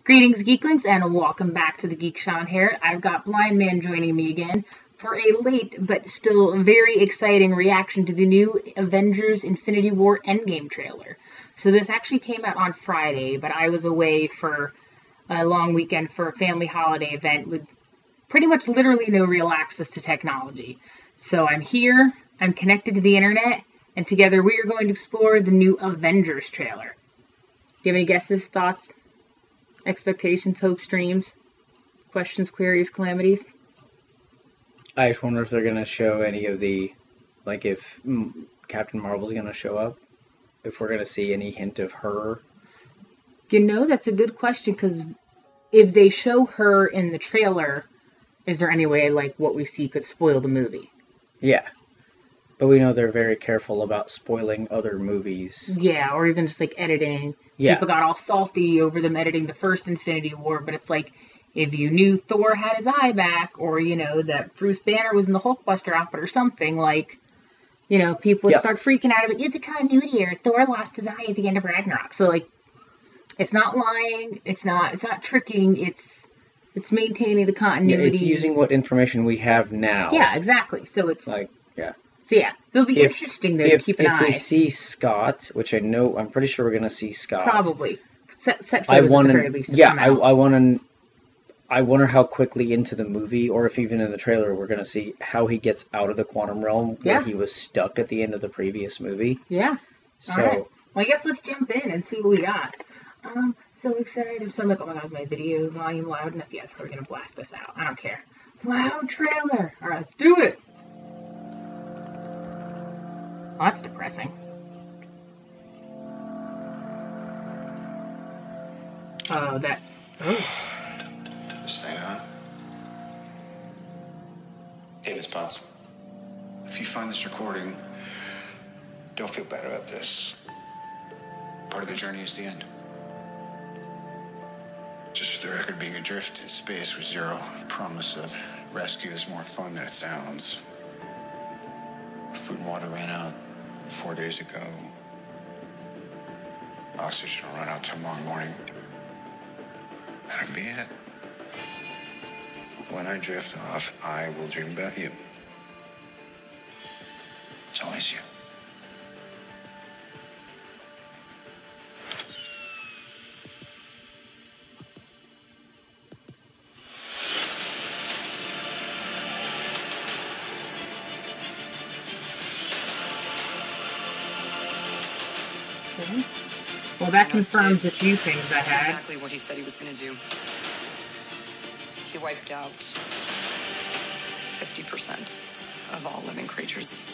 Greetings, Geeklings, and welcome back to the Geek Sean here. I've got Blind Man joining me again for a late but still very exciting reaction to the new Avengers Infinity War Endgame trailer. So this actually came out on Friday, but I was away for a long weekend for a family holiday event with pretty much literally no real access to technology. So I'm here, I'm connected to the internet, and together we are going to explore the new Avengers trailer. Do you have any guesses, thoughts? Expectations, hopes, dreams, questions, queries, calamities? I just wonder if they're going to show any of the, like if Captain Marvel's going to show up, if we're going to see any hint of her. You know, that's a good question, because if they show her in the trailer, is there any way, like, what we see could spoil the movie? Yeah. But we know they're very careful about spoiling other movies. Yeah, or even just, like, editing. Yeah. People got all salty over them editing the first Infinity War, but it's like, if you knew Thor had his eye back, or, you know, that Bruce Banner was in the Hulkbuster outfit or something, like, you know, people would start freaking out about, it's a continuity error, Thor lost his eye at the end of Ragnarok. So, like, it's not lying, it's not tricking, it's maintaining the continuity. Yeah, it's using what information we have now. Yeah, exactly. So it's like, yeah. So yeah, it'll be interesting though to keep an eye. If we see Scott, which I'm pretty sure we're gonna see Scott. Probably. Set photos at the very least. Yeah, I wonder how quickly into the movie, or if even in the trailer, we're gonna see how he gets out of the quantum realm where he was stuck at the end of the previous movie. Yeah. So, all right. Well, I guess let's jump in and see what we got. So excited. So I'm like, oh my god, is my video volume loud enough? Yeah, it's probably gonna blast us out. I don't care. Loud trailer. All right, let's do it. Oh, that's depressing. Oh, that. Oh. Stay on. Hey, Miss Potts. If you find this recording, don't feel bad about this. Part of the journey is the end. Just for the record, being adrift in space with zero promise of rescue is more fun than it sounds. Food and water ran out 4 days ago. Oxygen will run out tomorrow morning. That'll be it. When I drift off, I will dream about you. It's always you. Well, that confirms a few things I had. Exactly what he said he was going to do. He wiped out 50% of all living creatures.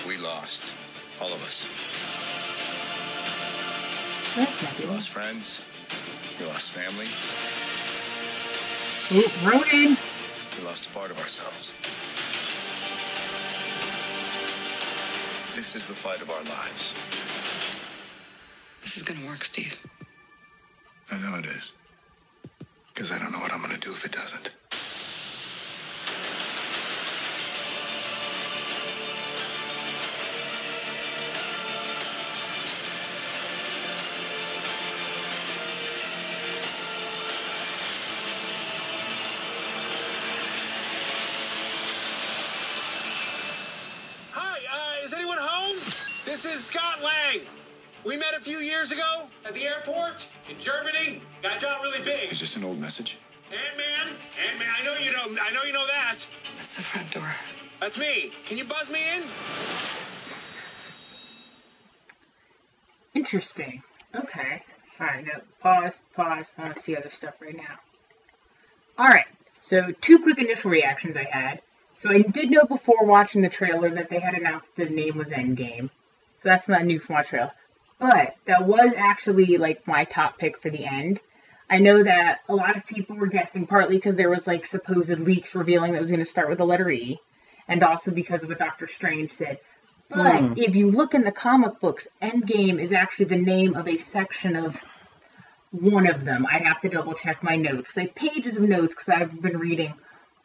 We lost. All of us. We lost friends. We lost family. Ooh, Ronan! We lost a part of ourselves. This is the fight of our lives. This is gonna work, Steve. I know it is. Because I don't know what I'm gonna do if it doesn't. Is anyone home? This is Scott Lang. We met a few years ago at the airport in Germany. I got really big. Is this an old message? Ant-Man, I know you know that. It's the front door. That's me. Can you buzz me in? Interesting. Okay. Alright, no, pause. I want to see other stuff right now. Alright, so two quick initial reactions I had. So I did know before watching the trailer that they had announced the name was Endgame. So that's not new from my trailer. But that was actually, like, my top pick for the end. I know that a lot of people were guessing, partly because there was, like, supposed leaks revealing that it was going to start with the letter E. And also because of what Doctor Strange said. But if you look in the comic books, Endgame is actually the name of a section of one of them. I'd have to double check my notes. Like, pages of notes, because I've been reading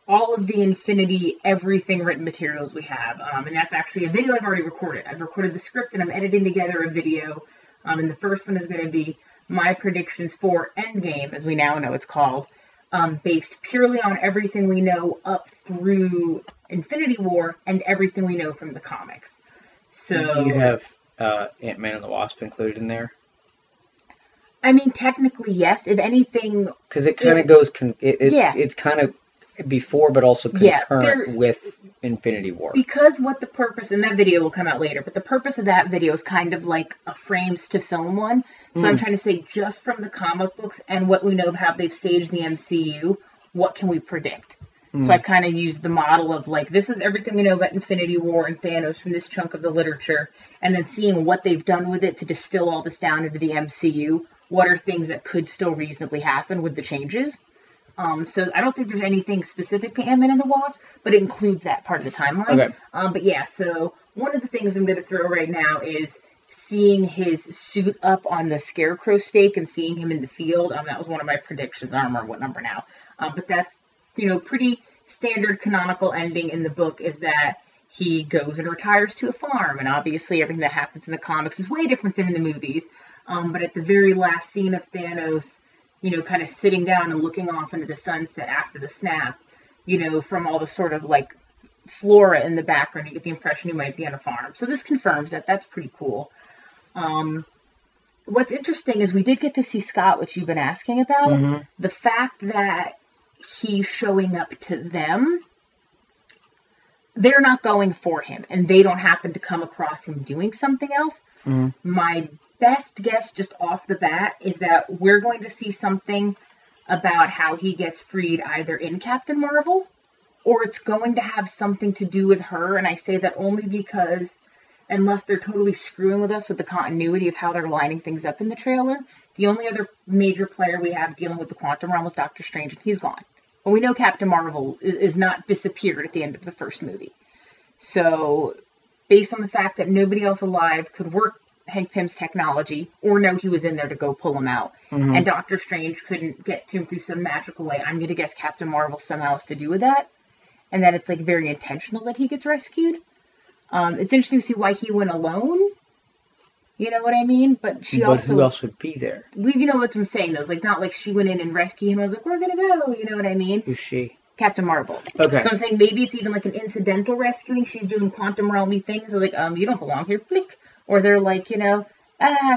all of the Infinity everything written materials we have. And that's actually a video I've already recorded. I've recorded the script and I'm editing together a video. And the first one is going to be my predictions for Endgame, as we now know it's called, based purely on everything we know up through Infinity War and everything we know from the comics. So, do you have Ant-Man and the Wasp included in there? I mean, technically, yes. If anything... Because it kind of goes... It's kind of before, but also concurrent with Infinity War. Because what the purpose... And that video will come out later, but the purpose of that video is kind of like a frames to film one. So I'm trying to say, just from the comic books and what we know of how they've staged the MCU, what can we predict? So I kind of used the model of, like, this is everything we know about Infinity War and Thanos from this chunk of the literature, and then seeing what they've done with it to distill all this down into the MCU. What are things that could still reasonably happen with the changes? So I don't think there's anything specific to Ant-Man and the Wasp, but it includes that part of the timeline. Okay. But yeah, so one of the things I'm going to throw right now is seeing his suit up on the Scarecrow stake and seeing him in the field. That was one of my predictions. I don't remember what number now. But that's, pretty standard canonical ending in the book is that he goes and retires to a farm. And obviously everything that happens in the comics is way different than in the movies. But at the very last scene of Thanos, kind of sitting down and looking off into the sunset after the snap, from all the sort of like flora in the background, you get the impression he might be on a farm. So this confirms that. That's pretty cool. What's interesting is we did get to see Scott, which you've been asking about. Mm-hmm. The fact that he's showing up to them, they're not going for him, and they don't happen to come across him doing something else. Mm-hmm. My best guess just off the bat is that we're going to see something about how he gets freed either in Captain Marvel, or it's going to have something to do with her, and I say that only because unless they're totally screwing with us with the continuity of how they're lining things up in the trailer, the only other major player we have dealing with the quantum realm was Doctor Strange, and he's gone. But we know Captain Marvel is not disappeared at the end of the first movie. So, based on the fact that nobody else alive could work Hank Pym's technology or know he was in there to go pull him out, mm-hmm. and Doctor Strange couldn't get to him through some magical way, I'm going to guess Captain Marvel somehow has to do with that, and that it's like very intentional that he gets rescued. It's interesting to see why he went alone. You know what I mean? But who else would be there? You know what I'm saying, though. It's like, not like she went in and rescued him. I was like, we're going to go. You know what I mean? Who's she? Captain Marvel. Okay. So I'm saying maybe it's even like an incidental rescuing. She's doing quantum realmy things. They're like, you don't belong here. Flick. Or they're like,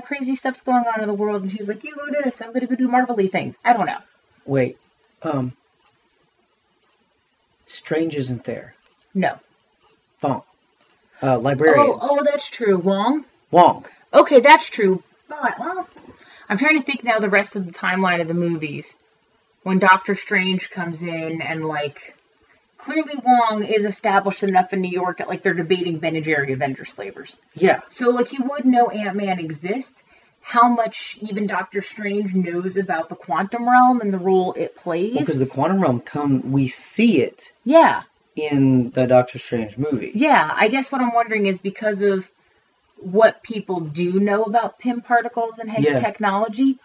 crazy stuff's going on in the world. And she's like, you go do this. I'm going to go do Marvel-y things. I don't know. Wait. Strange isn't there. No. Fong. Librarian. Oh, that's true. Wong? Okay, that's true. But, well, I'm trying to think now the rest of the timeline of the movies. When Doctor Strange comes in and, like, clearly Wong is established enough in New York that, like, they're debating Ben and Jerry Avengers flavors. Yeah. So, like, you would know Ant-Man exists. How much even Doctor Strange knows about the quantum realm and the role it plays. Well, because the quantum realm we see it. Yeah. In the Doctor Strange movie. Yeah, I guess what I'm wondering is because of what people do know about Pym particles and Hank's technology,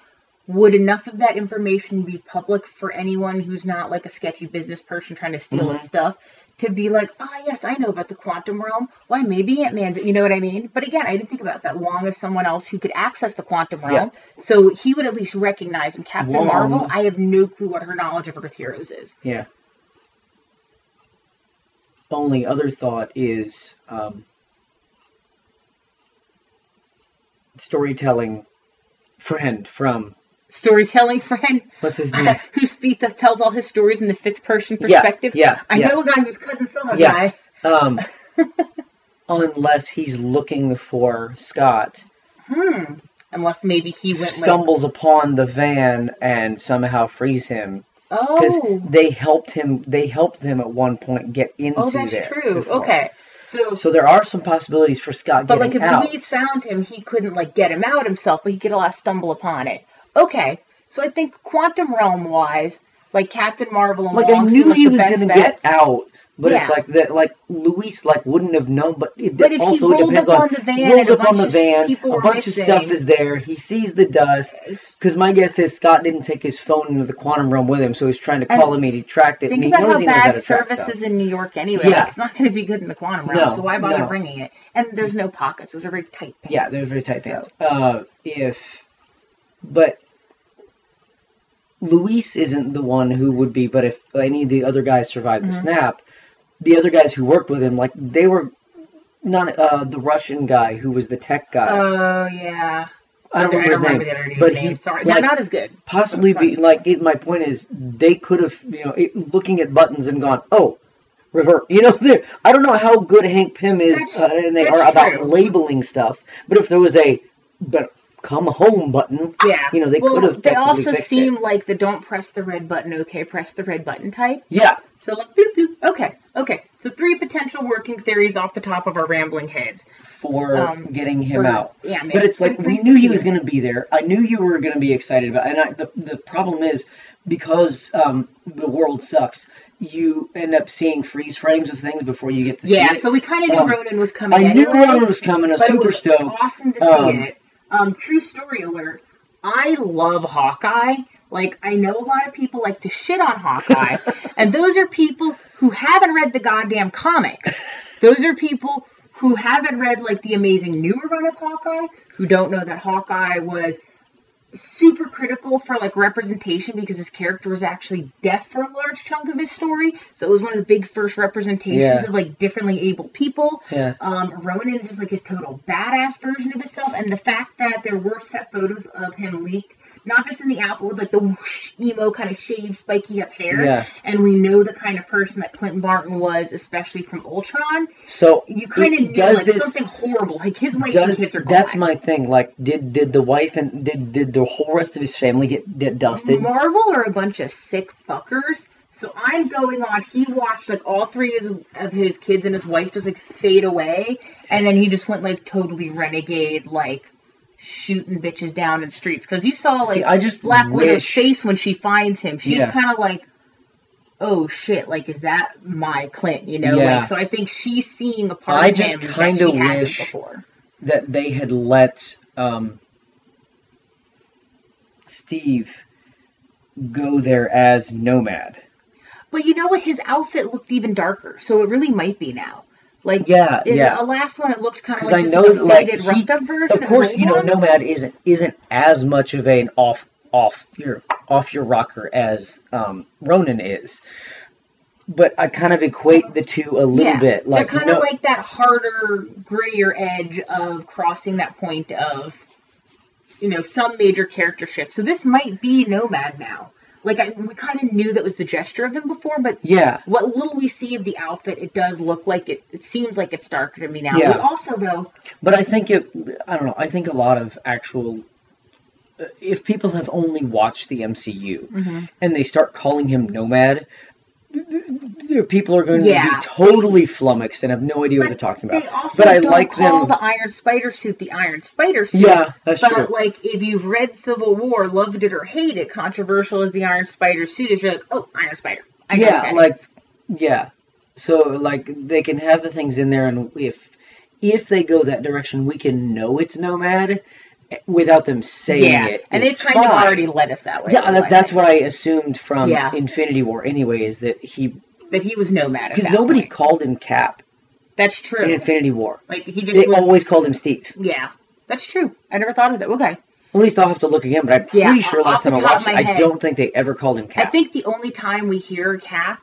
would enough of that information be public for anyone who's not like a sketchy business person trying to steal his stuff to be like, yes, I know about the quantum realm. Why, maybe Ant-Man's, you know what I mean? But again, I didn't think about that. Wong is someone else who could access the quantum realm, so he would at least recognize in Captain Marvel. I have no clue what her knowledge of Earth heroes is. Yeah. Only other thought is storytelling friend from... Storytelling friend? What's his name? Who tells all his stories in the fifth person perspective? Yeah. I know a guy whose cousin saw a guy. Unless he's looking for Scott. Unless maybe he stumbles upon the van and somehow frees him. Because they helped him at one point get into there. Oh, that's true. Before. Okay. So there are some possibilities for Scott getting out. But, like, if Louise found him, he couldn't, like, get him out himself, but he could at last stumble upon it. Okay. So I think quantum realm-wise, like, Captain Marvel and Wong seem like the best bets. Get out, But Yeah. it's like that, like Luis wouldn't have known. But it But if he also rolled depends up on the van rolls and up on the van. people A were bunch of missing, stuff is there. He sees the dust. Because my guess is Scott didn't take his phone into the quantum realm with him, so he's trying to call him and he tracked it. Think and he about knows how he knows how bad to track service stuff. is in New York anyway. Yeah. Like, it's not going to be good in the quantum realm, No, so why bother no. bringing it? And there's no pockets. Those are very tight pants. Yeah, they're very tight pants. So. But Luis isn't the one who would be, but if any of the other guys survived the snap, the other guys who worked with him, like, they were not the Russian guy who was the tech guy. Oh, yeah. I don't remember his name. the other dude's but name. he, Sorry. like, They're not as good. Possibly be, like, my point is, they could have, looking at buttons and gone, oh, revert. I don't know how good Hank Pym is, and they are about labeling stuff, but if there was a come home button, they could have. They also seem like the don't press the red button, okay, press the red button type. Yeah. So like, bloop, bloop. Okay. So 3 potential working theories off the top of our rambling heads for getting him out. Yeah, maybe. But it's like, we knew he was going to be there. I knew you were going to be excited about it. And the problem is, because the world sucks, you end up seeing freeze frames of things before you get to see it. Yeah, so we kind of knew Ronan was coming I knew Ronan was coming. I was super stoked. Awesome to see it. True story alert. I love Hawkeye. Like, I know a lot of people like to shit on Hawkeye, and those are people who haven't read the goddamn comics. Those are people who haven't read, like, the amazing newer run of Hawkeye, who don't know that Hawkeye was super critical for, like, representation because his character was actually deaf for a large chunk of his story. So it was one of the big first representations of, like, differently able people. Yeah. Ronan is just, like, his total badass version of himself. And the fact that there were set photos of him leaked, not just in the outfit with, like, the whoosh, emo kind of shaved, spiky up hair. Yeah. And we know the kind of person that Clinton Barton was, especially from Ultron. So you kind of knew, like, something horrible. Like, his wife and kids are gone. That's my thing. Like, did the wife and did the whole rest of his family get dusted? Marvel are a bunch of sick fuckers. So I'm going on. He watched like all 3 of his kids and his wife just like fade away, and then he just went like totally renegade, like shooting bitches down in streets. Because you saw like Black Widow's face when she finds him. She's kind of like, oh shit, like, is that my Clint? Like, so I think she's seeing a part of him that she hasn't before. That they had let Steve go there as Nomad. But you know what? His outfit looked even darker, so it really might be now. Like, in the last one, it looked kind of like just a faded, roughed up version. Of course, Nomad isn't as much of an off your rocker as Ronan is. But I kind of equate the two a little bit. Like, they're kind of like that harder, grittier edge of crossing that point of, some major character shift. So this might be Nomad now. Like, we kind of knew that was the gesture of him before, but what little we see of the outfit, it does look like it seems like it's darker to me now. Yeah. But also, though... But I think I don't know, I think a lot of actual... if people have only watched the MCU, and they start calling him Nomad... people are going to be totally flummoxed and have no idea what they're talking about. They also don't call the Iron Spider suit the Iron Spider suit. Yeah, that's true. But, like, if you've read Civil War, loved it or hate it, controversial as the Iron Spider suit is, you're like, oh, Iron Spider. So, like, they can have the things in there, and if they go that direction, we can know it's Nomad without them saying it. And they've kind of already led us that way. Yeah, that's what I assumed from Infinity War anyway, is that he was Nomad. Because nobody called him Cap. That's true. In Infinity War. Like, they always called him Steve. Yeah, that's true. I never thought of that. Okay. At least I'll have to look again, but I'm pretty sure last time I watched it, I don't think they ever called him Cap. I think the only time we hear Cap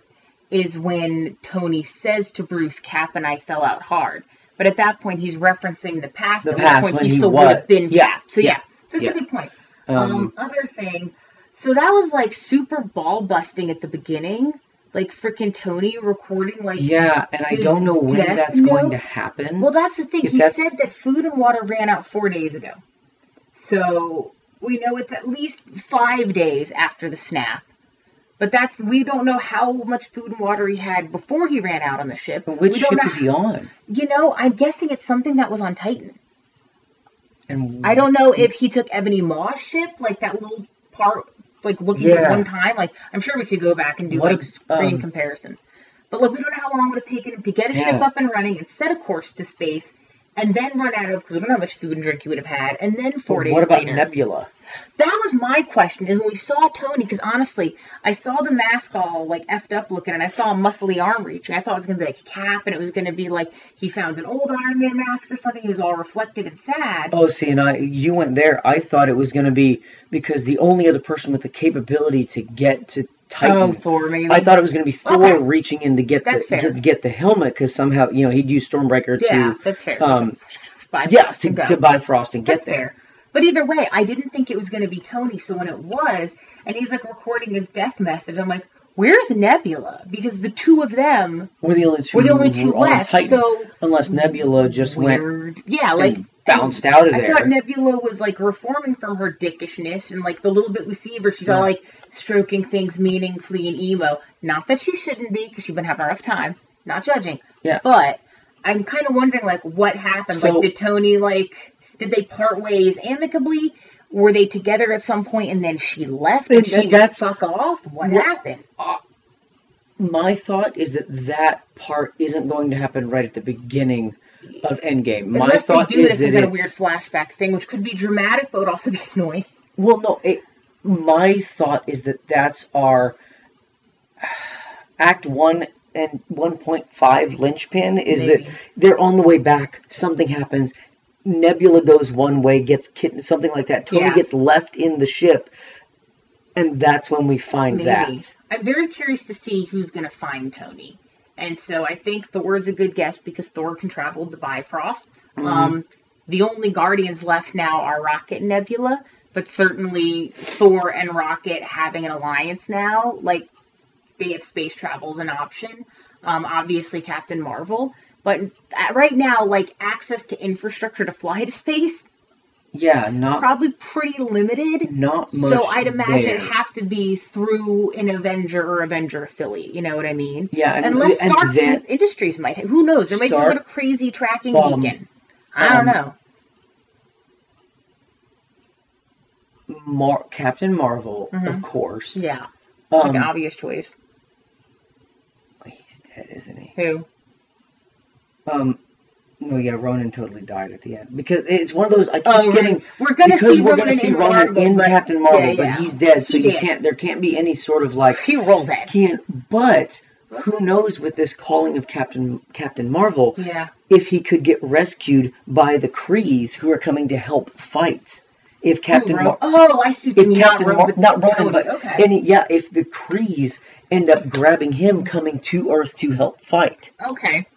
is when Tony says to Bruce, Cap and I fell out hard. But at that point, he's referencing the past. At that point, he still would have been Cap. So, that's a good point. Other thing, so that was, like, super ball-busting at the beginning. Like, freaking Tony recording, like... Yeah, and I don't know when that's going to happen. Well, that's the thing. He said that food and water ran out 4 days ago. So, we know it's at least 5 days after the snap. But we don't know how much food and water he had before he ran out on the ship. But which ship is he on? I'm guessing it's something that was on Titan. And I don't know if he took Ebony Maw's ship, like that little part, like looking at one time. Like, I'm sure we could go back and do screen comparisons. But like, we don't know how long it would have taken him to get a ship up and running and set a course to space, and then run out of, because we don't know how much food and drink he would have had, and then 4 days later. What about Nebula? That was my question, is when we saw Tony, because honestly, I saw the mask all, like, effed up looking, and I saw a muscly arm reaching. I thought it was going to be, like, Cap, and it was going to be, like, he found an old Iron Man mask or something. He was all reflective and sad. Oh, see, and you went there. I thought it was going to be, because the only other person with the capability to get to Titan. Oh, Thor, maybe. I thought it was going to be Thor reaching in to get the helmet, because somehow, he'd use Stormbreaker to... Yeah, that's fair. To Bifrost and get that's there. Fair. But either way, I didn't think it was going to be Tony, so when it was, and he's, like, recording his death message, I'm like, where's Nebula? Because the two of them were the only two left, so... Unless Nebula just went... Yeah, like... Bounced out of there. I thought Nebula was, like, reforming from her dickishness, and, like, the little bit we see of her, she's all, like, stroking things meaningfully and emo. Not that she shouldn't be, because she's been having a rough time. Not judging. Yeah. But I'm kind of wondering, like, what happened? So, like, did Tony, like... Did they part ways amicably? Were they together at some point and then she left and she just suck off? What happened? My thought is that part isn't going to happen right at the beginning of Endgame. My thought they do this and get a weird flashback thing, which could be dramatic but would also be annoying. Well, no. My thought is that's our Act 1 and 1.5 linchpin is that they're on the way back. Something happens. Nebula goes one way, gets kidnapped, something like that. Tony gets left in the ship, and that's when we find that. I'm very curious to see who's going to find Tony. And so I think Thor's a good guess because Thor can travel the Bifrost. Mm-hmm. The only Guardians left now are Rocket and Nebula, but certainly Thor and Rocket having an alliance now, like, they have space travel as an option. Obviously Captain Marvel. But right now, like, access to infrastructure to fly to space, probably pretty limited. Not much. So I'd imagine it'd have to be through an Avenger or Avenger affiliate. You know what I mean? Yeah. Unless Stark Industries might. Who knows? There might be some kind of crazy tracking beacon. I don't know. Captain Marvel, of course. Yeah. Like an obvious choice. He's dead, isn't he? Who? No, Ronan totally died at the end because it's one of those. I keep getting. We're gonna see Ronan in Captain Marvel, but he's dead, so there can't be any sort of like he rolled dead. But who knows with this calling of Captain Marvel? Yeah. If he could get rescued by the Krees who are coming to help fight. If Captain I see what you mean. Not Ronan, but if the Krees end up grabbing him, coming to Earth to help fight. Okay.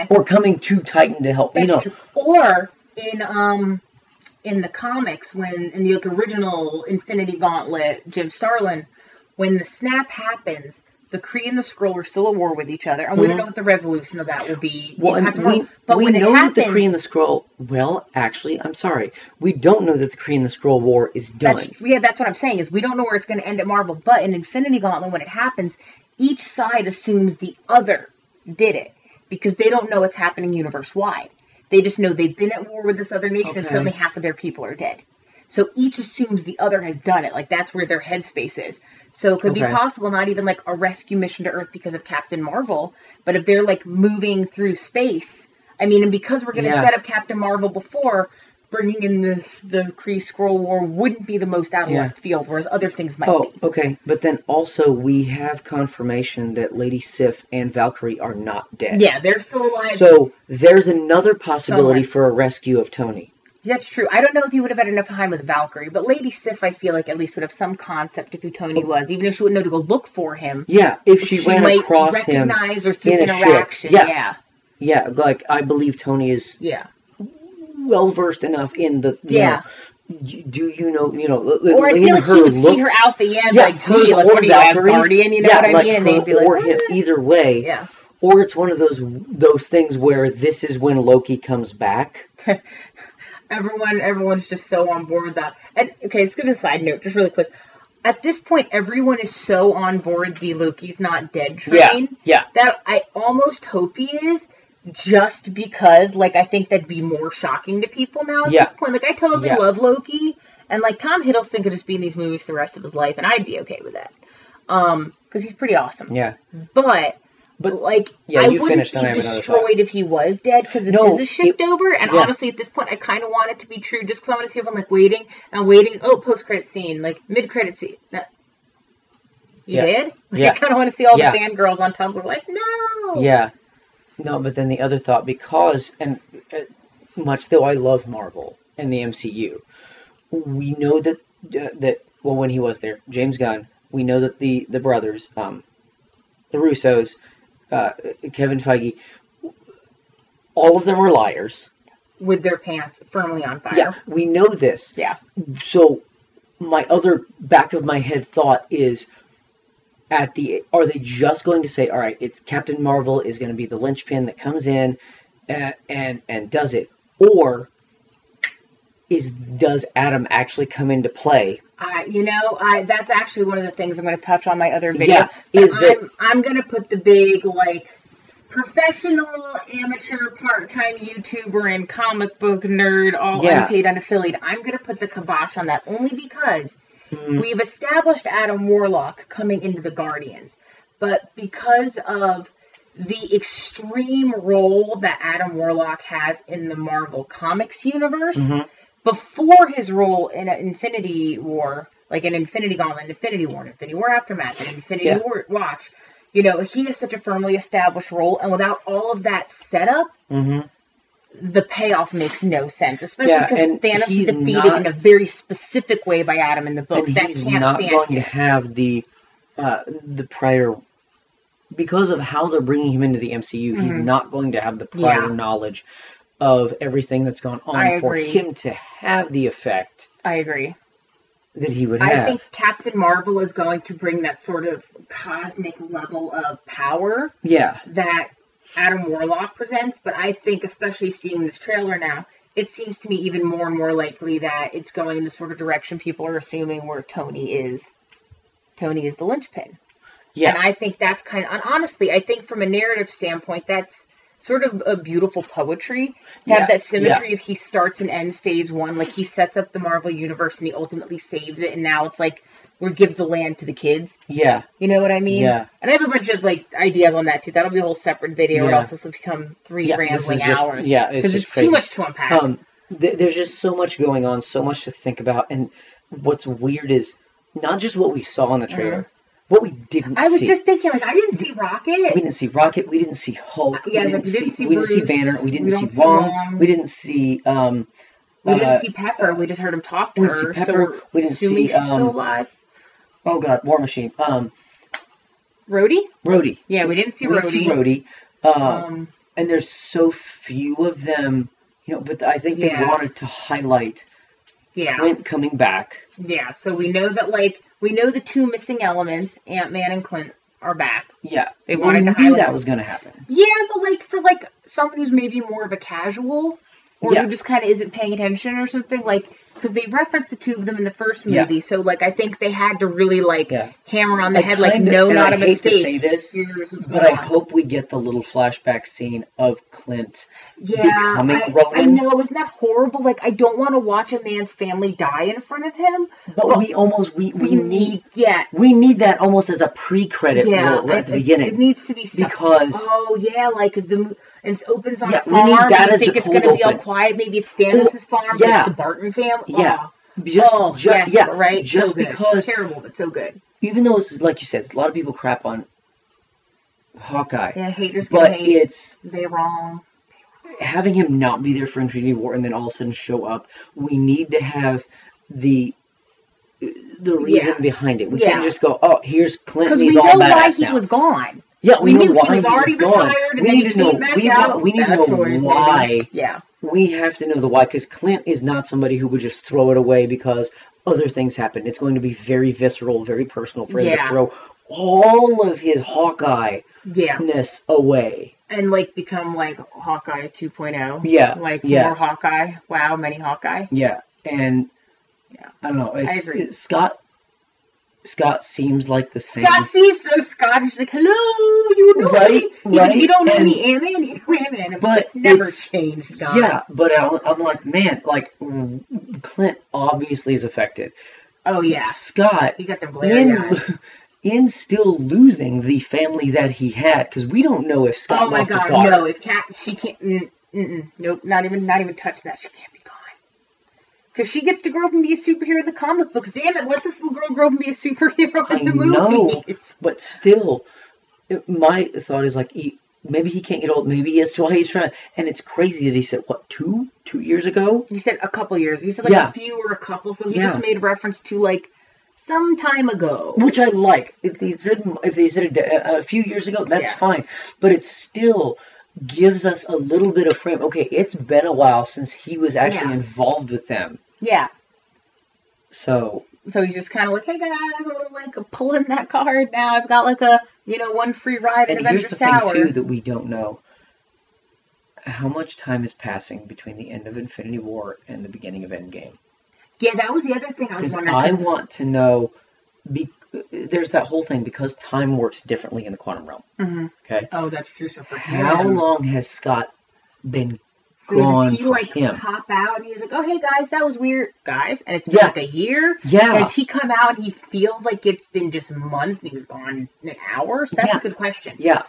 Or coming to Titan to help. That's true. Or in the comics, when in the original Infinity Gauntlet, Jim Starlin, when the snap happens, the Kree and the Skrull are still at war with each other, and we don't know what the resolution of that will be. Well, and we know that the Kree and the Skrull. Well, actually, I'm sorry, we don't know that the Kree and the Skrull war is done. That's what I'm saying. Is we don't know where it's going to end at Marvel, but in Infinity Gauntlet, when it happens, each side assumes the other did it. Because they don't know what's happening universe-wide. They just know they've been at war with this other nation and suddenly half of their people are dead. So each assumes the other has done it. Like, that's where their headspace is. So it could be possible, not even like a rescue mission to Earth because of Captain Marvel, but if they're like moving through space. I mean, and because we're going to set up Captain Marvel before, bringing in the Kree Skrull War wouldn't be the most out of left field, whereas other things might be. Okay. But then also we have confirmation that Lady Sif and Valkyrie are not dead. Yeah, they're still alive. So there's another possibility for a rescue of Tony. That's true. I don't know if he would have had enough time with Valkyrie, but Lady Sif, I feel like, at least would have some concept of who Tony was, even if she wouldn't know to go look for him. Yeah, if she ran across him recognize or through interaction. Yeah, like, I believe Tony is... well versed enough in the do you know or I feel like he would see her outfit like gee, like, what are you, Asgardian, you know what I mean, and they'd be like, or him, either way, or it's one of those things where this is when Loki comes back. Everyone's just so on board with that. And okay, let's give a side note just really quick. At this point, everyone is so on board the Loki's not dead train that I almost hope he is. Just because, like, I think that'd be more shocking to people now at this point. Like, I totally love Loki, and, like, Tom Hiddleston could just be in these movies the rest of his life, and I'd be okay with that. Because he's pretty awesome. Yeah. But But like, yeah, I you wouldn't finished, be then I have another thought. destroyed if he was dead, because this No, is a shift over, and yeah. honestly, at this point, I kind of want it to be true, just because I want to see if I'm, like, waiting, and I'm waiting, oh, post-credit scene, like, mid-credit scene. No. You did? Like, Yeah. I kind of want to see all the Yeah. fangirls on Tumblr, like, no! Yeah. No, but then the other thought, because, and much though I love Marvel and the MCU, we know that, well, when he was there, James Gunn, we know that the brothers, the Russos, Kevin Feige, all of them are liars. With their pants firmly on fire. Yeah, we know this. Yeah. So my other back of my head thought is, are they just going to say, all right, it's Captain Marvel is going to be the linchpin that comes in and does it, or does Adam actually come into play? That's actually one of the things I'm going to touch on my other video. Yeah, I'm going to put the big, like, professional, amateur, part-time YouTuber and comic book nerd, all unpaid, unaffiliated. I'm going to put the kibosh on that only because we've established Adam Warlock coming into the Guardians. But because of the extreme role that Adam Warlock has in the Marvel Comics universe, before his role in Infinity War, like an Infinity Gauntlet, Infinity War Aftermath, and Infinity War Watch, he has such a firmly established role, and without all of that setup, the payoff makes no sense, especially because Thanos is defeated in a very specific way by Adam in the books. That can't stand. He's not going to have the prior, because of how they're bringing him into the MCU. He's not going to have the prior knowledge of everything that's gone on for him to have the effect. I agree. That he would have. I think Captain Marvel is going to bring that sort of cosmic level of power that Adam Warlock presents, but I think, especially seeing this trailer now, it seems to me even more and more likely that it's going in the sort of direction people are assuming where Tony is the linchpin. Yeah. And I think that's kind of, honestly, I think from a narrative standpoint, that's sort of a beautiful poetry to have that symmetry if he starts and ends phase one, like he sets up the Marvel universe and he ultimately saves it, and now it's like we give the land to the kids. Yeah. You know what I mean? Yeah. And I have a bunch of like ideas on that too. That'll be a whole separate video. It also will become 3 rambling hours. Yeah, because it's too much to unpack. There's just so much going on, so much to think about, and what's weird is not just what we saw in the trailer. What we didn't see. I was just thinking, like, I didn't see Rocket. We didn't see Rocket. We didn't see Hulk. Yeah, we didn't see Banner. We didn't see Wong. We didn't see... we didn't see Pepper. We just heard him talk to her. We didn't see Pepper. So we didn't see... she's still alive. Oh, God. War Machine. Rhodey? Rhodey. Yeah, we didn't see Rhodey. We didn't see Rhodey. And there's so few of them, but I think they wanted to highlight Clint coming back. Yeah, so we know that, like... We know the 2 missing elements, Ant-Man and Clint, are back. Yeah. They wanted to highlight that was going to happen. Yeah, but like for like someone who's maybe more of a casual, or who just kind of isn't paying attention or something, like, because they referenced the 2 of them in the first movie, so like I think they had to really like hammer on the head, like, no, not a mistake. I hate to say this, but I hope we get the little flashback scene of Clint becoming Ronan. I know, isn't that horrible? Like, I don't want to watch a man's family die in front of him. But we need that almost as a pre-credit roll at the beginning. It needs to be because because it opens on a farm. You think it's going to be all quiet. Maybe it's Thanos' farm, but it's the Barton family. Yeah. Right. Just so because terrible, but so good. Even though it's like you said, a lot of people crap on Hawkeye. Yeah, haters gonna hate. They're wrong. Having him not be there for Infinity War and then all of a sudden show up, we need to have the reason behind it. We can't just go, oh, here's Clint. Because we know why he was gone. Yeah, we knew he was already retired, and then he came back out. We need to know why. Yeah. We have to know the why, because Clint is not somebody who would just throw it away because other things happen. It's going to be very visceral, very personal for him to throw all of his Hawkeye-ness away. And, like, become, like, Hawkeye 2.0. Yeah. Like, more Hawkeye. Wow, many Hawkeye. Yeah. And, I don't know. I agree. Scott seems like the same. Scott seems so Scottish, like, hello, you know me. He's like, you don't know me, Ant-Man, you know Ant-Man. But never changed, Scott. Yeah, but I'm like, man, like, Clint obviously is affected. Oh, yeah. Scott, he got the glare in still losing the family that he had, because we don't know if Scott lost his daughter. No, if she can't, nope, not even touch that. She can't be gone. Because she gets to grow up and be a superhero in the comic books. Damn it, let this little girl grow up and be a superhero in the movies. Know, but still, my thought is like, maybe he can't get old. Maybe that's why he's trying. And it's crazy that he said, what, 2 years ago? He said a couple years. He said like a few or a couple. So he just made reference to like some time ago. Which I like. If they said a few years ago, that's fine. But it still gives us a little bit of frame. Okay, it's been a while since he was actually involved with them. Yeah. So he's just kind of like, hey guys, I'm like pulling that card now. I've got like a, one free ride in Avengers Tower. And here's the thing too that we don't know. How much time is passing between the end of Infinity War and the beginning of Endgame? Yeah, that was the other thing I was wondering. I want to know, there's that whole thing, because time works differently in the quantum realm. Mm-hmm. Okay? Oh, that's true. So for how long has Scott been gone? Does he like pop out and he's like, oh, hey guys, that was weird, guys, and it's been like a year? Yeah. Does he come out and he feels like it's been just months and he was gone in hours? That's a good question. Yeah,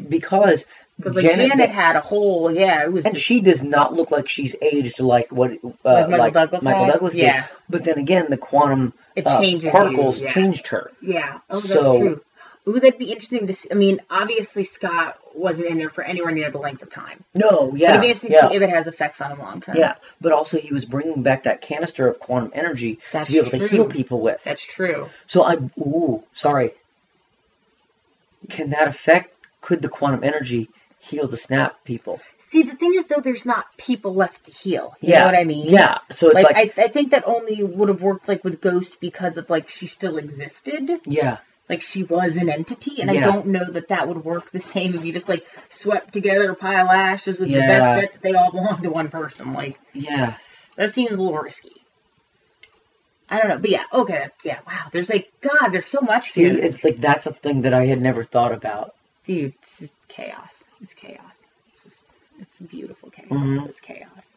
because like Janet had a whole, it was. And she does not look like she's aged like what Michael Douglas did. Yeah. But then again, the quantum particles changed her. Yeah. Oh, that's true. Ooh, that'd be interesting to see. I mean, obviously Scott wasn't in there for anywhere near the length of time. No, yeah. But it'd be interesting to see if it has effects on him long term. Yeah, but also he was bringing back that canister of quantum energy to be able to heal people with. That's true. So sorry. Can that affect? Could the quantum energy heal the snap people? See, the thing is, though, there's not people left to heal. You know what I mean? Yeah. So it's like I think that only would have worked like with Ghost because of like she still existed. Yeah. Like she was an entity, and I don't know that would work the same if you just like swept together a pile of ashes with your best bet that they all belong to one person. Like, that seems a little risky. I don't know, but wow. There's there's so much here. See, it's like that's a thing that I had never thought about. Dude, it's just chaos. It's chaos. It's beautiful chaos. Mm-hmm. It's chaos.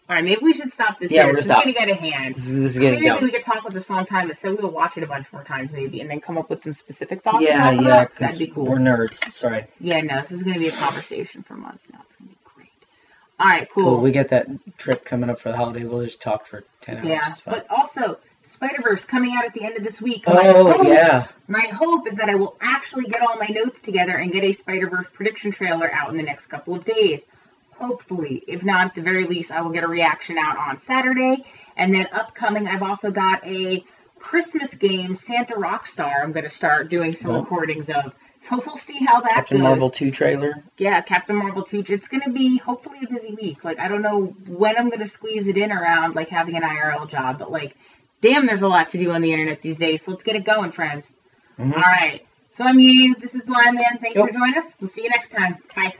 All right, maybe we should stop this here. It's just going to get a hand. This is getting maybe we could talk with this for a long time, but so we will watch it a bunch more times maybe, and then come up with some specific thoughts. Yeah, that'd be cool. We're nerds. Sorry. Yeah, no, this is going to be a conversation for months now. It's going to be great. All right, cool. We get that trip coming up for the holiday. We'll just talk for 10 hours. Yeah, but also Spider-Verse coming out at the end of this week. My hope is that I will actually get all my notes together and get a Spider-Verse prediction trailer out in the next couple of days. Hopefully. If not, at the very least, I will get a reaction out on Saturday. And then upcoming, I've also got a Christmas game, Santa Rockstar, I'm going to start doing some recordings of. So we'll see how that goes. Captain Marvel 2 trailer. Yeah, Captain Marvel 2. It's going to be hopefully a busy week. Like, I don't know when I'm going to squeeze it in around, like, having an IRL job. But, like, damn, there's a lot to do on the internet these days. So let's get it going, friends. Mm-hmm. All right. So I'm YuYu. This is Blindman. Thanks for joining us. We'll see you next time. Bye.